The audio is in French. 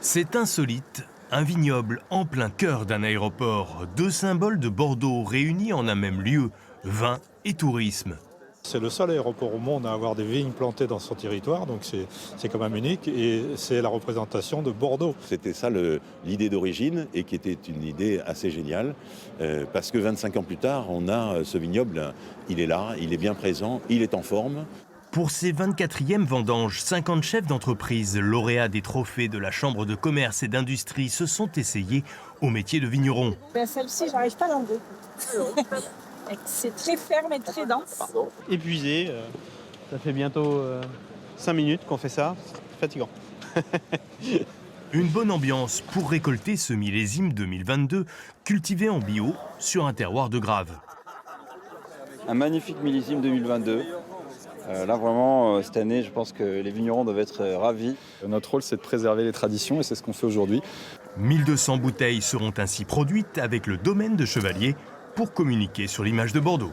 C'est insolite, un vignoble en plein cœur d'un aéroport, deux symboles de Bordeaux réunis en un même lieu, vin et tourisme. C'est le seul aéroport au monde à avoir des vignes plantées dans son territoire, donc c'est quand même unique et c'est la représentation de Bordeaux. C'était ça l'idée d'origine et qui était une idée assez géniale parce que 25 ans plus tard, on a ce vignoble, il est là, il est bien présent, il est en forme. Pour ces 24e vendanges, 50 chefs d'entreprise, lauréats des trophées de la Chambre de commerce et d'industrie, se sont essayés au métier de vigneron. Celle-ci, j'arrive pas à l'enlever. C'est très ferme et très dense. Épuisé, ça fait bientôt 5 minutes qu'on fait ça, c'est fatigant. Une bonne ambiance pour récolter ce millésime 2022, cultivé en bio sur un terroir de Grave. Un magnifique millésime 2022. Là vraiment, cette année, je pense que les vignerons doivent être ravis. Notre rôle, c'est de préserver les traditions et c'est ce qu'on fait aujourd'hui. 1200 bouteilles seront ainsi produites avec le domaine de Chevalier pour communiquer sur l'image de Bordeaux.